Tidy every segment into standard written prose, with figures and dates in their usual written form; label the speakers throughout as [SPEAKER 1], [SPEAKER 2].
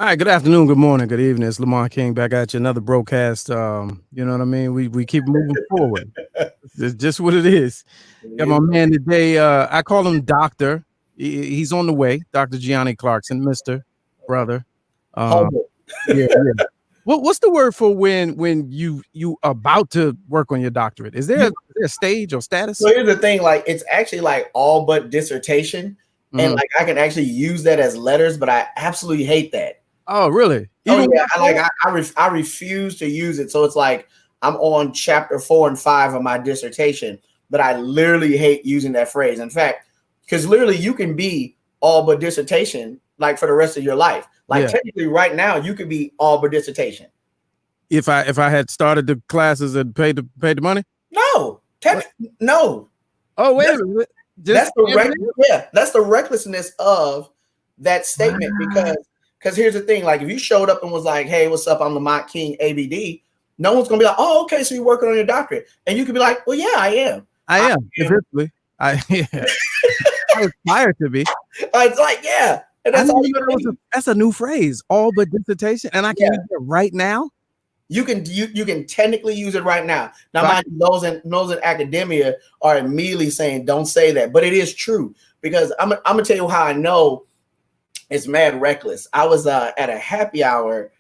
[SPEAKER 1] All right, good afternoon, good morning, good evening. It's Lamont King back at you. Another broadcast. You know what I mean? We keep moving forward. It's just what it is. Got my man today. I call him Doctor. He's on the way. Dr. Giani Clarkson, Mr. Brother. Um,
[SPEAKER 2] Humble.
[SPEAKER 1] yeah. What's the word for when you about to work on your doctorate? Is there a stage or
[SPEAKER 2] So
[SPEAKER 1] status?
[SPEAKER 2] here's the thing, like it's actually like all but dissertation, and
[SPEAKER 1] Mhm.
[SPEAKER 2] like I can actually use that as letters, but I absolutely hate that.
[SPEAKER 1] Oh, really?
[SPEAKER 2] Oh
[SPEAKER 1] Even when
[SPEAKER 2] yeah,
[SPEAKER 1] I
[SPEAKER 2] I like
[SPEAKER 1] call it?
[SPEAKER 2] I refuse to use it. So it's like I'm on chapter 4 and 5 of my dissertation, but I literally hate using that phrase. In fact, because literally you can be all but dissertation like for the rest of your life. Like
[SPEAKER 1] Yeah.
[SPEAKER 2] technically, right now you could be all but dissertation.
[SPEAKER 1] If I had started the classes and paid the money.
[SPEAKER 2] No,
[SPEAKER 1] What?
[SPEAKER 2] no.
[SPEAKER 1] Oh, wait a
[SPEAKER 2] That's
[SPEAKER 1] minute. Just
[SPEAKER 2] That's the
[SPEAKER 1] camping
[SPEAKER 2] that's the recklessness of that statement
[SPEAKER 1] in?
[SPEAKER 2] because here's the thing, like if you showed up and was like, hey, what's up, I'm Lamont King ABD, no one's gonna be like, oh, okay, so you're working on your doctorate, and you could be like, well, yeah, I am.
[SPEAKER 1] I
[SPEAKER 2] I
[SPEAKER 1] am
[SPEAKER 2] am.
[SPEAKER 1] eventually. Yeah, I aspire to be.
[SPEAKER 2] It's like, yeah, and
[SPEAKER 1] I
[SPEAKER 2] that's
[SPEAKER 1] didn't
[SPEAKER 2] all
[SPEAKER 1] even know
[SPEAKER 2] you need.
[SPEAKER 1] that's a new phrase. All but dissertation, and I can
[SPEAKER 2] Yeah,
[SPEAKER 1] use it right now.
[SPEAKER 2] you can technically use it right now. Now,
[SPEAKER 1] So I
[SPEAKER 2] mind
[SPEAKER 1] can,
[SPEAKER 2] you, those in academia are immediately saying don't say that, but it is true because I'm gonna tell you how I know it's mad reckless. I was at a happy hour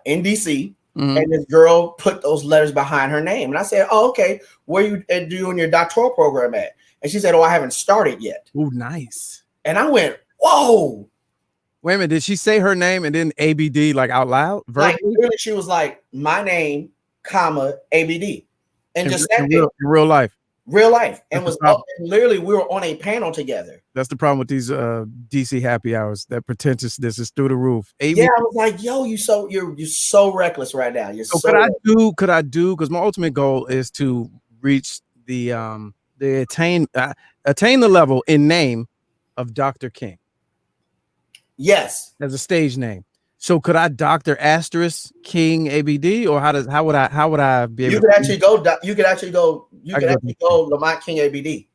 [SPEAKER 2] in DC,
[SPEAKER 1] mhm.
[SPEAKER 2] and this girl put those letters behind her name, and I said, "Oh, okay. Where you doing your doctoral program at?" And she said, "Oh, I haven't started yet."
[SPEAKER 1] Ooh, nice.
[SPEAKER 2] And I went, "Whoa!"
[SPEAKER 1] Wait a minute. Did she say her name and then ABD like out loud,
[SPEAKER 2] Like
[SPEAKER 1] verbally,
[SPEAKER 2] literally, she was like, "My name, comma ABD," and just sat there,
[SPEAKER 1] in real life?
[SPEAKER 2] real life, and
[SPEAKER 1] That's the
[SPEAKER 2] was up.
[SPEAKER 1] problem.
[SPEAKER 2] And literally, we were on a panel together.
[SPEAKER 1] That's the problem with these DC happy hours. That pretentiousness is through the roof.
[SPEAKER 2] Yeah,
[SPEAKER 1] ABD.
[SPEAKER 2] I was like, "Yo, you're so reckless right now. You're
[SPEAKER 1] So
[SPEAKER 2] so reckless."
[SPEAKER 1] could I do because my ultimate goal is to reach the attain the level in name of Dr. King
[SPEAKER 2] Yes.
[SPEAKER 1] as a stage name. So could I Dr. Asterisk King ABD or how would I be able
[SPEAKER 2] You
[SPEAKER 1] to
[SPEAKER 2] could actually go. You could actually go. You
[SPEAKER 1] I
[SPEAKER 2] could
[SPEAKER 1] could go
[SPEAKER 2] actually
[SPEAKER 1] Dr.
[SPEAKER 2] go Lamont King ABD,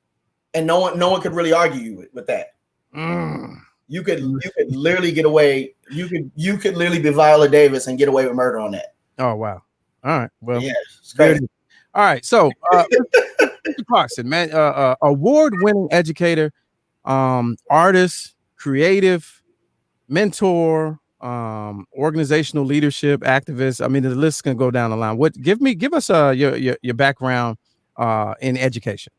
[SPEAKER 2] and no one could really argue you with that.
[SPEAKER 1] Mm.
[SPEAKER 2] You could literally get away. You could literally be Viola Davis and get away with murder on that.
[SPEAKER 1] Oh wow. All right. Well,
[SPEAKER 2] Yeah, it's
[SPEAKER 1] there
[SPEAKER 2] crazy.
[SPEAKER 1] it is. All right. So Mr. Clarkson, man, award-winning educator, artist, creative, mentor, organizational leadership, activist. I mean, the list can go down the line. Give us your background in education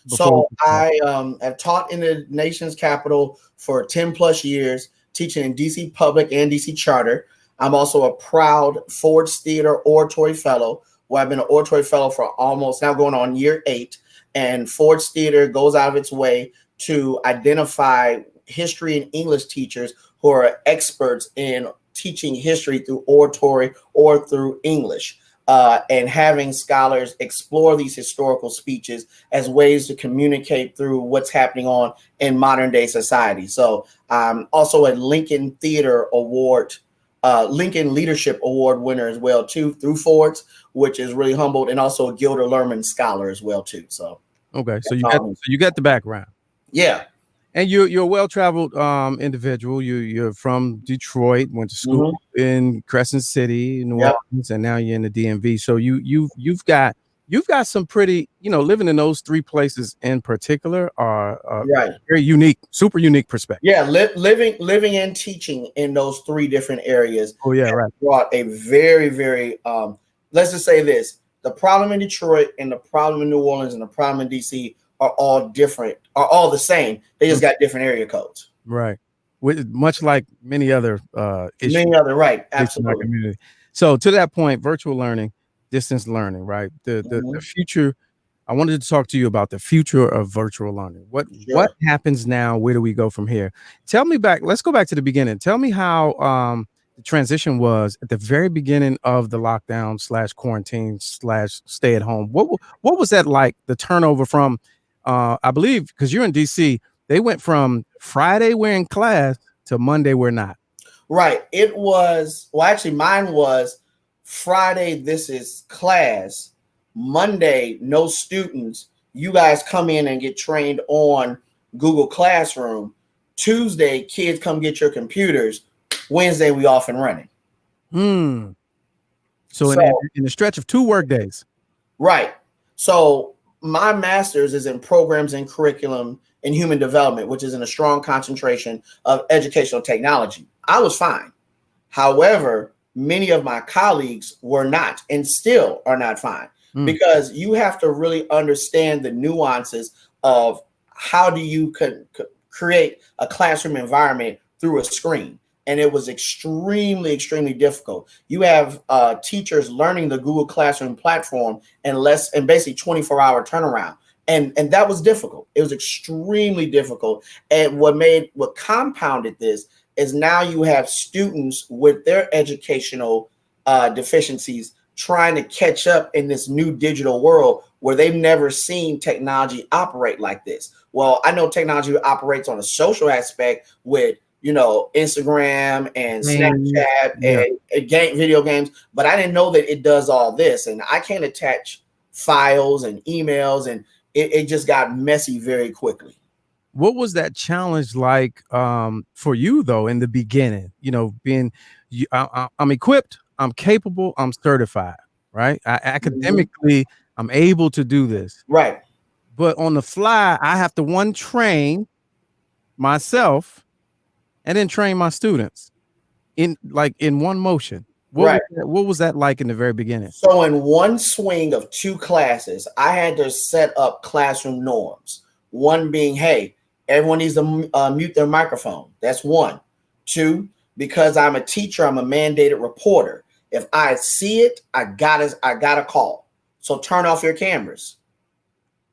[SPEAKER 1] before we
[SPEAKER 2] So
[SPEAKER 1] start.
[SPEAKER 2] I have taught in the nation's capital for 10 plus years, teaching in DC Public and DC Charter. I'm also a proud Ford's Theater Oratory Fellow, where I've been an Oratory Fellow for almost now going on year 8. And Ford's Theater goes out of its way to identify history and English teachers who are experts in teaching history through oratory or through English. And having scholars explore these historical speeches as ways to communicate through what's happening on in modern day society. So also a Lincoln Theater Award, Lincoln Leadership Award winner as well too through Ford's, which is really humbled, and also a Gilder Lerman scholar as well too. So
[SPEAKER 1] Okay, so
[SPEAKER 2] that's all.
[SPEAKER 1] you got the background.
[SPEAKER 2] Yeah.
[SPEAKER 1] And you're a well-traveled individual. You're from Detroit, went to school
[SPEAKER 2] Hmm.
[SPEAKER 1] in Crescent City, New
[SPEAKER 2] Yep.
[SPEAKER 1] Orleans, and now you're in the DMV. So you've got some pretty, living in those three places in particular are
[SPEAKER 2] Right.
[SPEAKER 1] very unique, super unique perspective.
[SPEAKER 2] Yeah. Living and teaching in those three different areas
[SPEAKER 1] Oh yeah,
[SPEAKER 2] has
[SPEAKER 1] right.
[SPEAKER 2] brought a very, very let's just say this. The problem in Detroit and the problem in New Orleans and the problem in DC are all different, are all the same. They
[SPEAKER 1] Mm,
[SPEAKER 2] just got different area codes.
[SPEAKER 1] right. With much like many other issues
[SPEAKER 2] Many other right,
[SPEAKER 1] facing our
[SPEAKER 2] absolutely.
[SPEAKER 1] community. So to that point, virtual learning, distance learning, right? The
[SPEAKER 2] Mhm.
[SPEAKER 1] future. I wanted to talk to you about the future of virtual learning. What
[SPEAKER 2] Sure.
[SPEAKER 1] happens now? Where do we go from here? Tell me back. Let's go back to the beginning. Tell me how the transition was at the very beginning of the lockdown slash quarantine slash stay at home. What was that like? The turnover from, I believe, because you're in DC, they went from Friday we're in class to Monday we're not.
[SPEAKER 2] Right. It was, well, actually, mine was Friday, this is class. Monday, no students. You guys come in and get trained on Google Classroom. Tuesday, kids come get your computers. Wednesday we off and running.
[SPEAKER 1] Hmm. So
[SPEAKER 2] So
[SPEAKER 1] in the stretch of 2 work days.
[SPEAKER 2] right. So my master's is in programs and curriculum and human development, which is in a strong concentration of educational technology. I was fine. However, many of my colleagues were not and still are not fine, because you have to really understand the nuances of how do you create a classroom environment through a screen. And it was extremely, extremely difficult. You have teachers learning the Google Classroom platform in basically 24-hour turnaround. And that was difficult. It was extremely difficult. And what compounded this is now you have students with their educational deficiencies trying to catch up in this new digital world where they've never seen technology operate like this. Well, I know technology operates on a social aspect with, Instagram and Snapchat and video games, but I didn't know that it does all this. And I can't attach files and emails, and it just got messy very quickly.
[SPEAKER 1] What was that challenge like for you though in the beginning? I'm equipped, I'm capable, I'm certified, right? Academically, I'm able to do this.
[SPEAKER 2] Right.
[SPEAKER 1] But on the fly, I have to train myself and then train my students in one motion. What was that like in the very beginning?
[SPEAKER 2] So in one swing of 2 classes, I had to set up classroom norms. One being, hey, everyone needs to mute their microphone. That's 1. 2, because I'm a teacher, I'm a mandated reporter. If I see it, I gotta call. So turn off your cameras.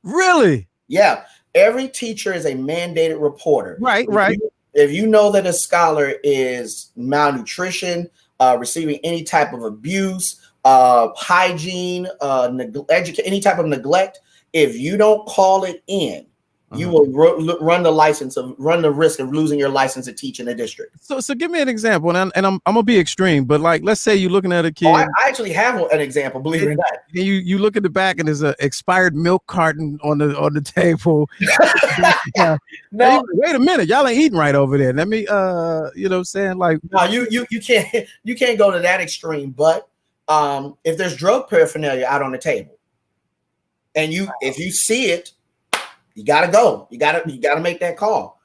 [SPEAKER 1] Really?
[SPEAKER 2] Yeah. Every teacher is a mandated reporter.
[SPEAKER 1] Right.
[SPEAKER 2] If you know that a scholar is malnutrition, receiving any type of abuse, hygiene, any type of neglect, if you don't call it in, you will run the risk of losing your license to teach in the district.
[SPEAKER 1] So give me an example, and I'm gonna be extreme, but like, let's say you're looking at a kid.
[SPEAKER 2] I actually have an example, believe it or not.
[SPEAKER 1] You look at the back and there's an expired milk carton on the table.
[SPEAKER 2] No,
[SPEAKER 1] hey, wait a minute, y'all ain't eating right over there. Let me, saying like,
[SPEAKER 2] no, you can't go to that extreme. But if there's drug paraphernalia out on the table, and if you see it, you gotta go. You gotta make that call.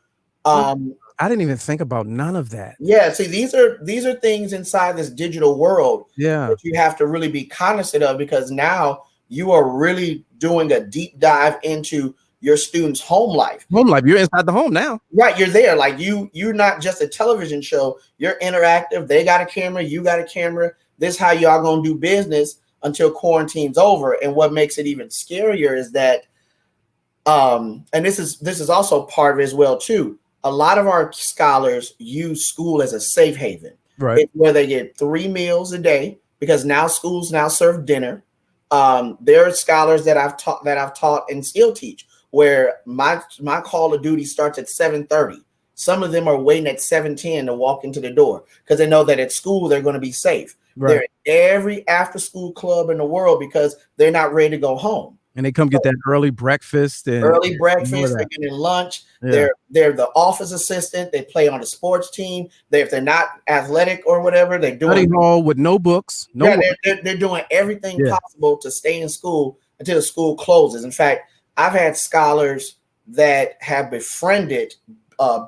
[SPEAKER 1] I didn't even think about none of that.
[SPEAKER 2] Yeah, see, these are things inside this digital world that you have to really be cognizant of, because now you are really doing a deep dive into your students' home life.
[SPEAKER 1] You're inside the home now.
[SPEAKER 2] Right, you're there. Like you're not just a television show. You're interactive. They got a camera, you got a camera. This is how y'all gonna do business until quarantine's over. And what makes it even scarier is that and this is also part of it as well too. A lot of our scholars use school as a safe haven,
[SPEAKER 1] right?
[SPEAKER 2] It's where they get 3 meals a day, because now schools now serve dinner. There are scholars that I've taught and still teach where my call of duty starts at 7:30. Some of them are waiting at 7:10 to walk into the door because they know that at school they're going to be safe. Right. They're in every after school club in the world because they're not ready to go home.
[SPEAKER 1] And they come get that early breakfast.
[SPEAKER 2] They're getting lunch. Yeah. They're the office assistant. They play on the sports team. If they're not athletic or whatever, they're doing
[SPEAKER 1] study hall with no books.
[SPEAKER 2] They're doing everything possible to stay in school until the school closes. In fact, I've had scholars that have befriended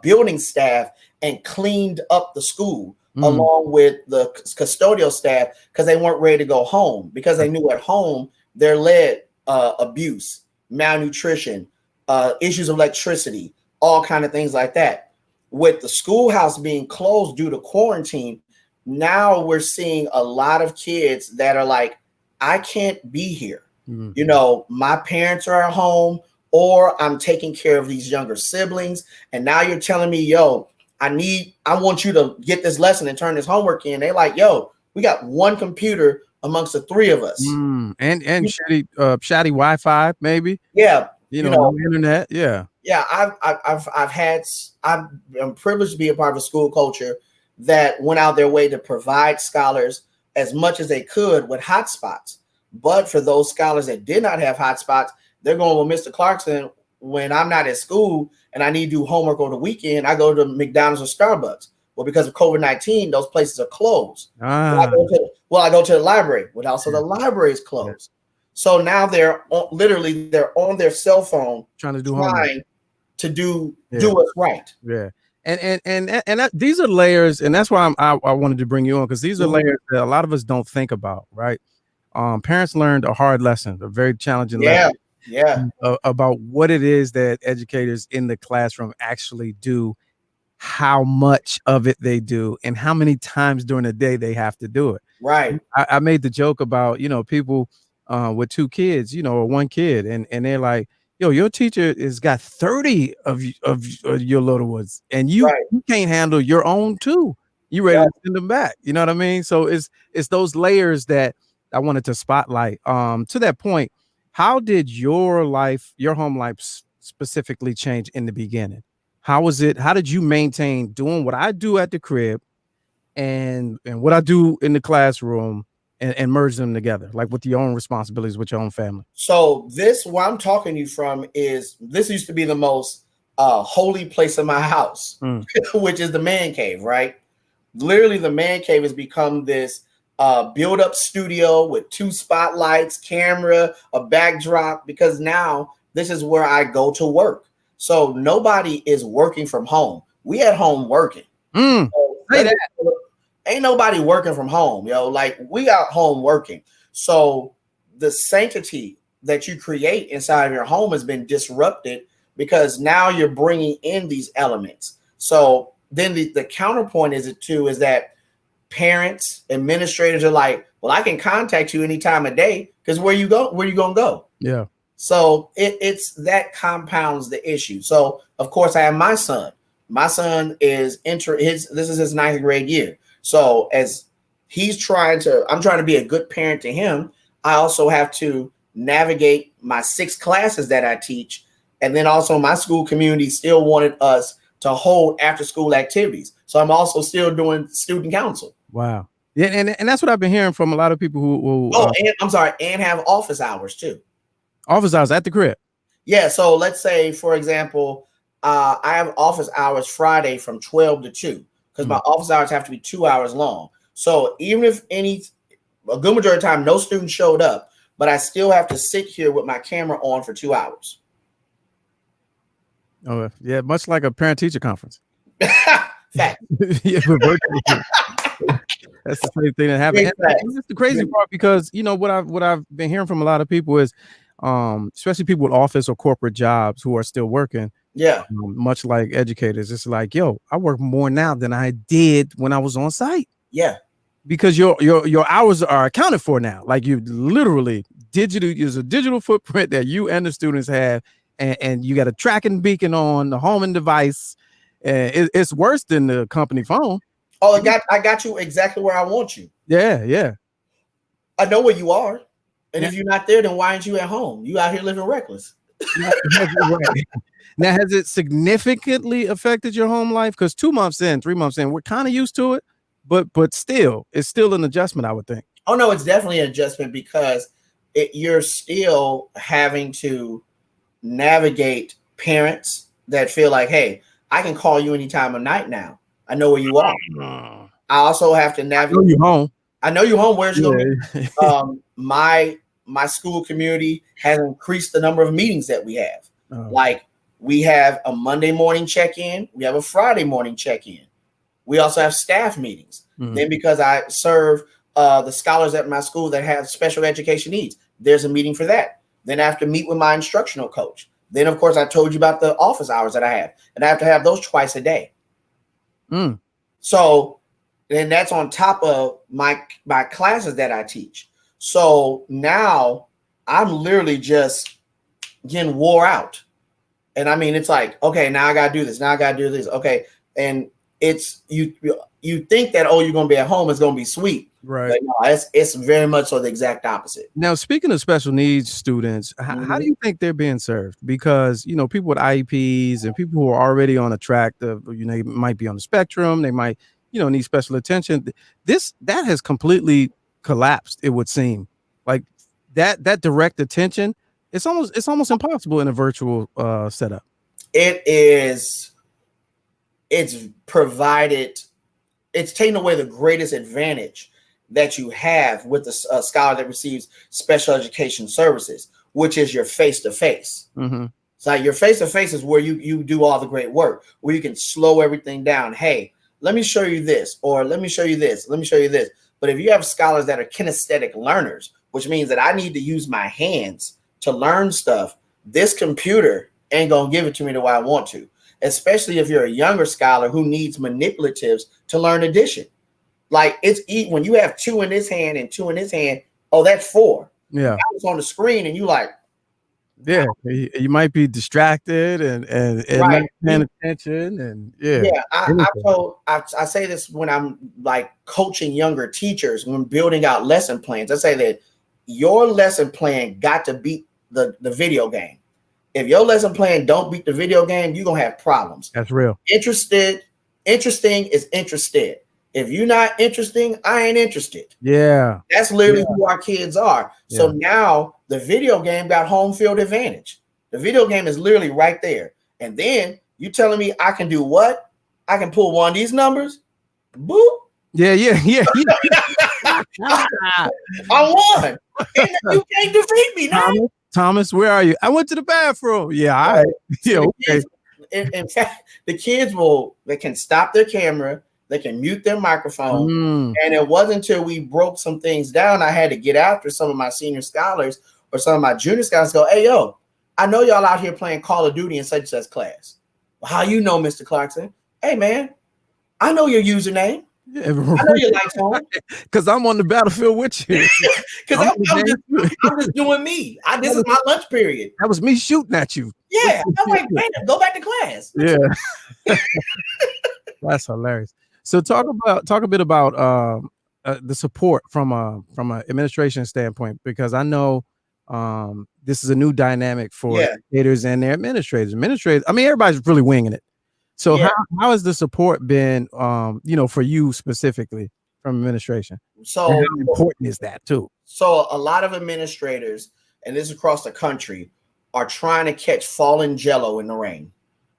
[SPEAKER 2] building staff and cleaned up the school along with the custodial staff because they weren't ready to go home, because they knew at home they're led abuse, malnutrition, issues of electricity, all kind of things like that. With the schoolhouse being closed due to quarantine, now we're seeing a lot of kids that are like, I can't be here. My parents are at home, or I'm taking care of these younger siblings. And now you're telling me, yo, I want you to get this lesson and turn this homework in. They're like, yo, we got one computer amongst the 3 of us.
[SPEAKER 1] And shitty Wi-Fi, maybe.
[SPEAKER 2] Yeah.
[SPEAKER 1] No internet. Yeah.
[SPEAKER 2] Yeah. I'm privileged to be a part of a school culture that went out their way to provide scholars as much as they could with hotspots. But for those scholars that did not have hotspots, they're going, well, Mr. Clarkson, when I'm not at school and I need to do homework on the weekend, I go to McDonald's or Starbucks. Well, because of COVID-19, those places are closed.
[SPEAKER 1] Ah,
[SPEAKER 2] I go to the library, but also the library is closed. So now they're on their cell phone
[SPEAKER 1] trying to do homework.
[SPEAKER 2] trying to do what's right.
[SPEAKER 1] Yeah. These are layers, and that's why I wanted to bring you on, because these are layers that a lot of us don't think about, right? Parents learned a hard lesson, a very challenging lesson about what it is that educators in the classroom actually do, how much of it they do, and how many times during the day they have to do it.
[SPEAKER 2] Right.
[SPEAKER 1] I made the joke about, people with 2 kids, or 1 kid, and they're like, yo, your teacher has got 30 of your little ones, and you can't handle your own 2. You ready to send them back. You know what I mean? So it's those layers that I wanted to spotlight. To that point, how did your home life specifically change in the beginning? How was it? How did you maintain doing what I do at the crib and what I do in the classroom and merge them together, like with your own responsibilities with your own family?
[SPEAKER 2] So where I'm talking to you from this used to be the most holy place in my house, which is the man cave, right? Literally, the man cave has become this build up studio with 2 spotlights, camera, a backdrop, because now this is where I go to work. So nobody is working from home. We at home working. So ain't nobody working from home, like we out home working. So the sanctity that you create inside of your home has been disrupted because now you're bringing in these elements. So then the counterpoint is that parents, administrators are like, well, I can contact you any time of day, because where you gonna go?
[SPEAKER 1] Yeah.
[SPEAKER 2] So it's that compounds the issue. So of course I have my son. My son is this is his 9th grade year. So as I'm trying to be a good parent to him, I also have to navigate my 6 classes that I teach. And then also my school community still wanted us to hold after school activities. So I'm also still doing student council.
[SPEAKER 1] Wow. Yeah. And that's what I've been hearing from a lot of people who
[SPEAKER 2] and have office hours too.
[SPEAKER 1] Office hours at the crib.
[SPEAKER 2] Yeah. So let's say, for example, I have office hours Friday from 12 to 2, because my office hours have to be 2 hours long. So even if a good majority of the time, no student showed up, but I still have to sit here with my camera on for 2 hours.
[SPEAKER 1] Oh, yeah. Much like a parent-teacher conference.
[SPEAKER 2] Fact.
[SPEAKER 1] Yeah, that's the same thing that happened. And that's the crazy part, because what I've been hearing from a lot of people is, especially people with office or corporate jobs who are still working.
[SPEAKER 2] Yeah.
[SPEAKER 1] Much like educators, it's like, yo, I work more now than I did when I was on site.
[SPEAKER 2] Yeah.
[SPEAKER 1] Because your hours are accounted for now. Like, you literally use a digital footprint that you and the students have, and you got a tracking beacon on the home and device. It's worse than the company phone.
[SPEAKER 2] Oh, I got you exactly where I want you.
[SPEAKER 1] Yeah.
[SPEAKER 2] I know where you are. And if you're not there, then why aren't you at home? You out here living reckless.
[SPEAKER 1] Now, has it significantly affected your home life? Because 2 months in, 3 months in, we're kind of used to it, but still, it's still an adjustment, I would think.
[SPEAKER 2] Oh no, it's definitely an adjustment, because you're still having to navigate parents that feel like, hey, I can call you any time of night now. I know where you are. I also have to navigate.
[SPEAKER 1] I know you're home.
[SPEAKER 2] I know you're home. Where's you gonna be? My school community has increased the number of meetings that we have. Like, we have a Monday morning check-in. We have a Friday morning check-in. We also have staff meetings. Then, because I serve the scholars at my school that have special education needs, there's a meeting for that. Then I have to meet with my instructional coach. Then, of course, I told you about the office hours that I have, and I have to have those twice a day. So then that's on top of my classes that I teach. So now I'm literally just getting wore out. And I mean, it's like, okay, now I got to do this. Now I got to do this. Okay. And it's you think that, oh, you're going to be at home, it's going to be sweet.
[SPEAKER 1] Right.
[SPEAKER 2] But no, it's very much so the exact opposite.
[SPEAKER 1] Now, speaking of special needs students, how do you think they're being served? Because, people with IEPs and people who are already on a track of, they might be on the spectrum, they might, need special attention. That has completely collapsed, it would seem. Like that direct attention, it's almost impossible in a virtual setup.
[SPEAKER 2] It's provided it's taking away the greatest advantage that you have with the scholar that receives special education services, which is your face-to-face. So your face-to-face is where you do all the great work, where you can slow everything down. Hey, let me show you this, or let me show you this, let me show you this. But if you have scholars that are kinesthetic learners, which means that I need to use my hands to learn stuff, this computer ain't gonna give it to me the way I want to, especially if you're a younger scholar who needs manipulatives to learn addition. Like it's when you have 2 in this hand and 2 in this hand, oh, that's 4.
[SPEAKER 1] Yeah.
[SPEAKER 2] That was on the screen and you like,
[SPEAKER 1] yeah, you might be distracted and
[SPEAKER 2] right.
[SPEAKER 1] not paying attention, and
[SPEAKER 2] I say this when I'm like coaching younger teachers, when building out lesson plans. I say that your lesson plan got to beat the video game. If your lesson plan don't beat the video game, you're gonna have problems.
[SPEAKER 1] That's real.
[SPEAKER 2] Interesting is interested. If you're not interesting, I ain't interested.
[SPEAKER 1] Yeah.
[SPEAKER 2] That's literally who our kids are. So
[SPEAKER 1] Yeah.
[SPEAKER 2] now the video game got home field advantage. The video game is literally right there. And then you telling me I can do what? I can pull one of these numbers. Boop.
[SPEAKER 1] Yeah.
[SPEAKER 2] I won. And you can't defeat me now.
[SPEAKER 1] Thomas, where are you? I went to the bathroom. Yeah, all right. Yeah, okay.
[SPEAKER 2] In fact, the kids they can stop their camera, they can mute their microphone. And it wasn't until we broke some things down, I had to get after some of my senior scholars or some of my junior scholars, go, hey, yo, I know y'all out here playing Call of Duty in such and such class. Well, how you know, Mr. Clarkson? Hey, man, I know your username.
[SPEAKER 1] Yeah,
[SPEAKER 2] I know your lights on.
[SPEAKER 1] Because I'm on the battlefield with you.
[SPEAKER 2] Because I'm just doing me. This is my lunch period.
[SPEAKER 1] That was me shooting at you.
[SPEAKER 2] Yeah. I'm like, man, go back to class.
[SPEAKER 1] Yeah. That's hilarious. So talk a bit about the support from an administration standpoint, because I know this is a new dynamic for educators and their administrators. I mean, everybody's really winging it. So how has the support been, for you specifically from administration?
[SPEAKER 2] So
[SPEAKER 1] and how important is that too?
[SPEAKER 2] So a lot of administrators, and this is across the country, are trying to catch fallen jello in the rain.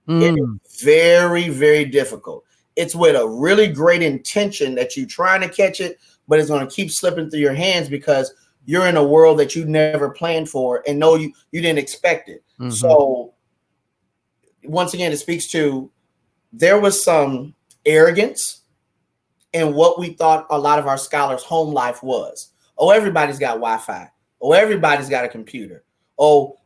[SPEAKER 2] It is very, very difficult. It's with a really great intention that you're trying to catch it, but it's going to keep slipping through your hands because you're in a world that you never planned for and you didn't expect it. So once again, it speaks to there was some arrogance in what we thought a lot of our scholars' home life was. Oh, everybody's got Wi-Fi. Oh, everybody's got a computer. Oh,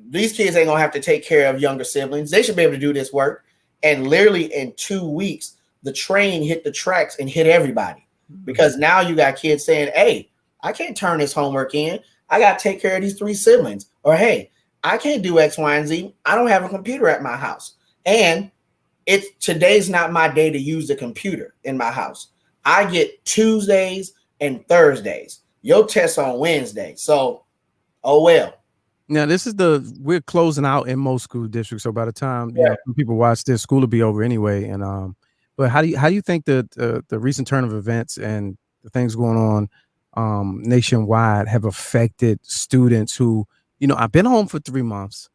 [SPEAKER 2] these kids ain't gonna have to take care of younger siblings. They should be able to do this work. And literally in 2 weeks, the train hit the tracks and hit everybody. Because now you got kids saying, hey, I can't turn this homework in. I got to take care of these 3 siblings. Or, hey, I can't do X, Y, and Z. I don't have a computer at my house. And today's not my day to use the computer in my house. I get Tuesdays and Thursdays. Your test's on Wednesday. So, oh well.
[SPEAKER 1] Now we're closing out in most school districts. So by the time people watch this, school will be over anyway. And but how do you think that the recent turn of events and the things going on nationwide have affected students who, I've been home for 3 months.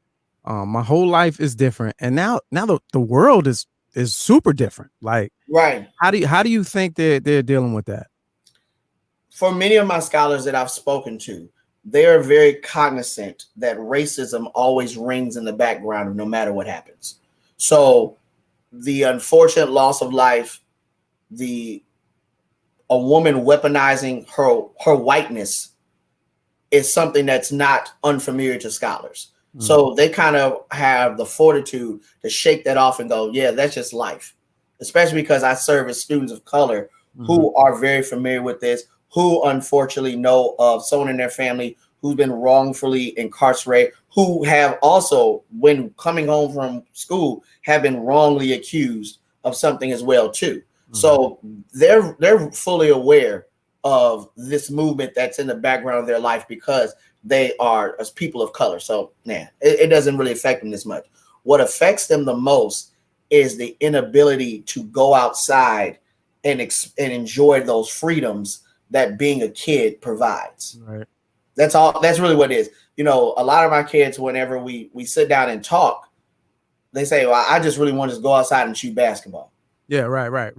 [SPEAKER 1] My whole life is different, and now the world is super different. Like,
[SPEAKER 2] right?
[SPEAKER 1] How do you think they're dealing with that?
[SPEAKER 2] For many of my scholars that I've spoken to, they are very cognizant that racism always rings in the background of no matter what happens. So the unfortunate loss of life, a woman weaponizing her whiteness is something that's not unfamiliar to scholars. So they kind of have the fortitude to shake that off and go, yeah, that's just life. Especially because I serve as students of color who are very familiar with this, who unfortunately know of someone in their family who's been wrongfully incarcerated, who have also, when coming home from school, have been wrongly accused of something as well too. So they're fully aware of this movement that's in the background of their life because they are as people of color. So it doesn't really affect them this much. What affects them the most is the inability to go outside and enjoy those freedoms that being a kid provides.
[SPEAKER 1] Right.
[SPEAKER 2] That's all. That's really what it is. A lot of my kids, whenever we sit down and talk, they say, well, I just really want to go outside and shoot basketball.
[SPEAKER 1] Yeah, right.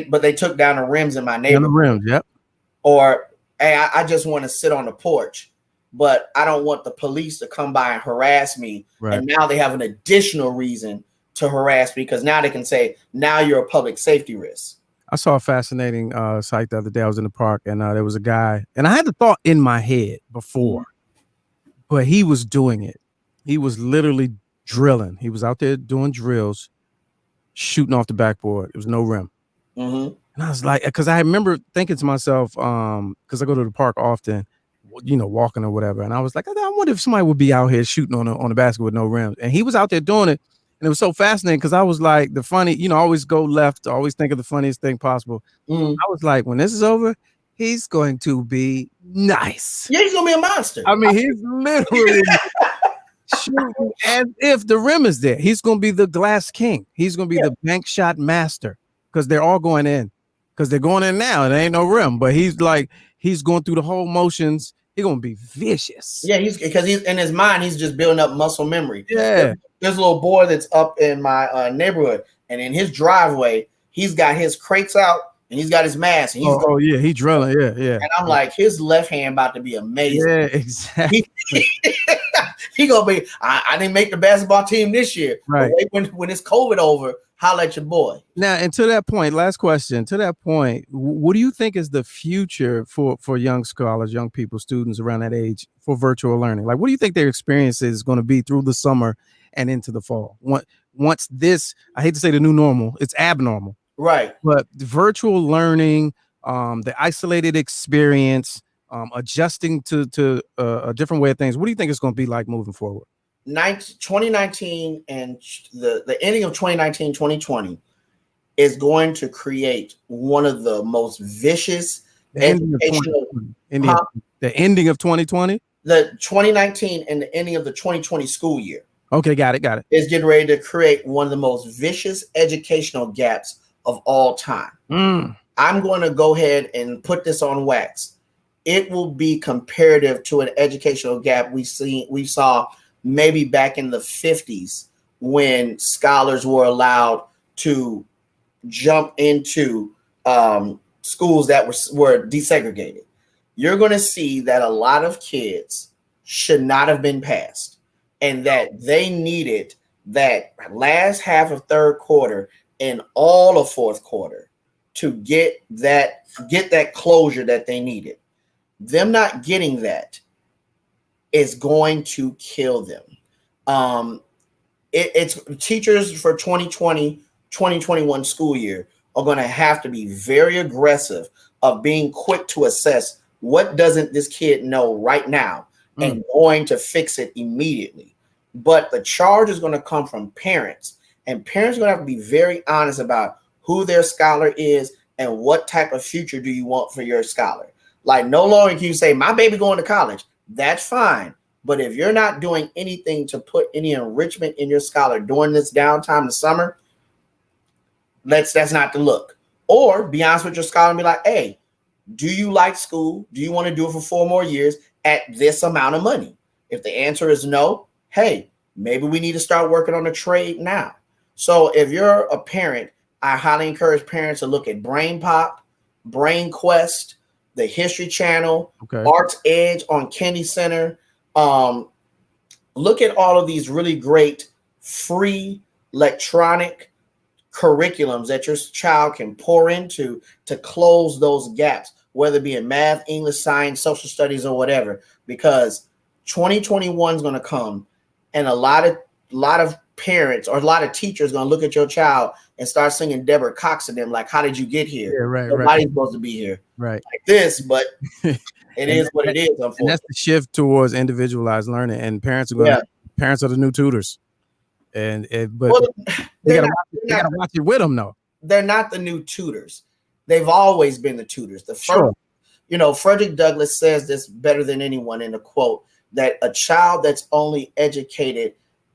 [SPEAKER 2] But they took down the rims in my
[SPEAKER 1] On the
[SPEAKER 2] neighborhood.
[SPEAKER 1] rims, yep.
[SPEAKER 2] Or hey, I just want to sit on the porch, but I don't want the police to come by and harass me.
[SPEAKER 1] Right.
[SPEAKER 2] And now they have an additional reason to harass me because now they can say, now you're a public safety risk.
[SPEAKER 1] I saw a fascinating sight the other day. I was in the park and there was a guy, and I had the thought in my head before, but he was doing it. He was literally drilling. He was out there doing drills, shooting off the backboard. It was no rim.
[SPEAKER 2] Mm-hmm.
[SPEAKER 1] And I was like, because I remember thinking to myself, because I go to the park often, you know, walking or whatever. And I was like, I wonder if somebody would be out here shooting on a basket with no rims. And he was out there doing it. And it was so fascinating because I was like, the funny, you know, always go left, always think of the funniest thing possible.
[SPEAKER 2] Mm.
[SPEAKER 1] I was like, when this is over, he's going to be nice.
[SPEAKER 2] Yeah, he's going to be a monster.
[SPEAKER 1] I mean, he's literally shooting as if the rim is there. He's going to be the glass king. He's going to be the bank shot master because they're all going in. Because they're going in now, and there ain't no rim. But he's going through the whole motions. He's gonna be vicious.
[SPEAKER 2] Yeah, because he's in his mind, he's just building up muscle memory.
[SPEAKER 1] Yeah.
[SPEAKER 2] There's a little boy that's up in my neighborhood, and in his driveway, he's got his crates out and he's got his mask. And he's
[SPEAKER 1] he drilling. Yeah.
[SPEAKER 2] And I'm like, his left hand about to be amazing.
[SPEAKER 1] Yeah, exactly.
[SPEAKER 2] He gonna be. I didn't make the basketball team this year.
[SPEAKER 1] Right.
[SPEAKER 2] But when it's COVID over, holla at your boy.
[SPEAKER 1] Now, and to that point, last question. To that point, what do you think is the future for young scholars, young people, students around that age for virtual learning? Like, what do you think their experience is going to be through the summer and into the fall? Once this, I hate to say the new normal, it's abnormal.
[SPEAKER 2] Right.
[SPEAKER 1] But the virtual learning, the isolated experience, adjusting to a different way of things. What do you think it's going to be like moving forward?
[SPEAKER 2] 2019 and the ending of 2019, 2020 is going to create one of the most vicious educational.
[SPEAKER 1] The ending of 2020?
[SPEAKER 2] The 2019 and the ending of the 2020 school year.
[SPEAKER 1] Okay, got it.
[SPEAKER 2] Is getting ready to create one of the most vicious educational gaps of all time. I'm going to go ahead and put this on wax. It will be comparative to an educational gap we saw maybe back in the 50s when scholars were allowed to jump into schools that were desegregated. You're going to see that a lot of kids should not have been passed and that they needed that last half of third quarter and all of fourth quarter to get that closure that they needed. Them not getting that is going to kill them. It's teachers for 2020, 2021 school year are going to have to be very aggressive of being quick to assess what doesn't this kid know right now and going to fix it immediately. But the charge is going to come from parents, and parents are going to have to be very honest about who their scholar is and what type of future do you want for your scholar. Like, no longer can you say, my baby going to college. That's fine. But if you're not doing anything to put any enrichment in your scholar during this downtime in the summer, that's not the look. Or be honest with your scholar and be like, hey, do you like school? Do you want to do it for 4 more years at this amount of money? If the answer is no, hey, maybe we need to start working on a trade now. So if you're a parent, I highly encourage parents to look at Brain Pop, Brain Quest, the History Channel, Arts Edge on Kennedy Center. Look at all of these really great free electronic curriculums that your child can pour into to close those gaps, whether it be in math, English, science, social studies, or whatever, because 2021 is going to come and a lot of parents or a lot of teachers going to look at your child and start singing Deborah Cox to them, like, how did you get here?
[SPEAKER 1] Yeah, right.
[SPEAKER 2] Nobody's supposed to be here.
[SPEAKER 1] Right.
[SPEAKER 2] Like this, but it is what it is, unfortunately.
[SPEAKER 1] And that's the shift towards individualized learning, and parents are parents are the new tutors. But they gotta watch it with them, though.
[SPEAKER 2] They're not the new tutors. They've always been the tutors. Frederick Douglass says this better than anyone in a quote, that a child that's only educated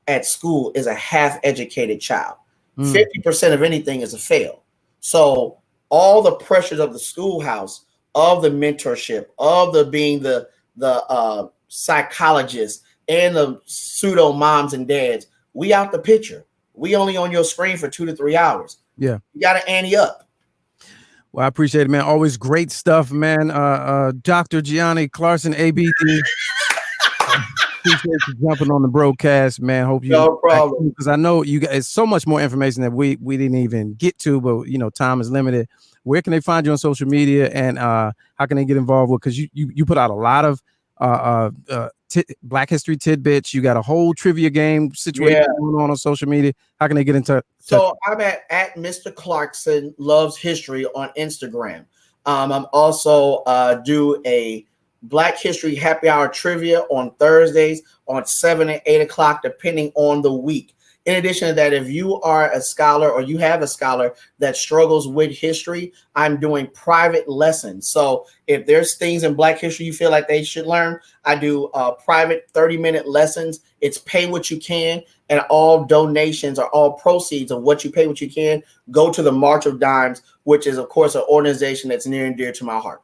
[SPEAKER 2] at school is a half-educated child. 50% of anything is a fail. So all the pressures of the schoolhouse, of the mentorship, of the being the psychologist and the pseudo moms and dads, we out the picture. We only on your screen for 2 to 3 hours.
[SPEAKER 1] Yeah.
[SPEAKER 2] You got to ante up.
[SPEAKER 1] Well, I appreciate it, man. Always great stuff, man. Dr. Giani Clarkson, ABD. Appreciate you jumping on the BRōCAST, man. Hope you
[SPEAKER 2] No problem.
[SPEAKER 1] because I know you guys so much more information that we didn't even get to, but time is limited. Where can they find you on social media, and how can they get involved with? Because you put out a lot of Black History tidbits. You got a whole trivia game situation going on social media. How can they get into?
[SPEAKER 2] So I'm at Mr. Clarkson Loves History on Instagram. I'm also do a Black History Happy Hour trivia on Thursdays on 7 and 8 o'clock, depending on the week. In addition to that, if you are a scholar or you have a scholar that struggles with history, I'm doing private lessons. So if there's things in Black history you feel like they should learn, I do private 30-minute lessons. It's pay what you can, and all donations or all proceeds of what you pay what you can go to the March of Dimes, which is, of course, an organization that's near and dear to my heart.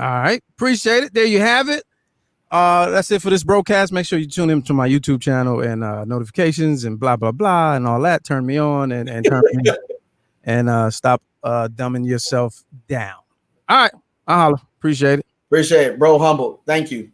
[SPEAKER 1] All right. Appreciate it. There you have it. That's it for this BRōCAST. Make sure you tune in to my YouTube channel and notifications and blah, blah, blah, and all that. Turn me on and turn me and stop dumbing yourself down. All right. I'll holler. Appreciate it.
[SPEAKER 2] Appreciate it, bro. Humble. Thank you.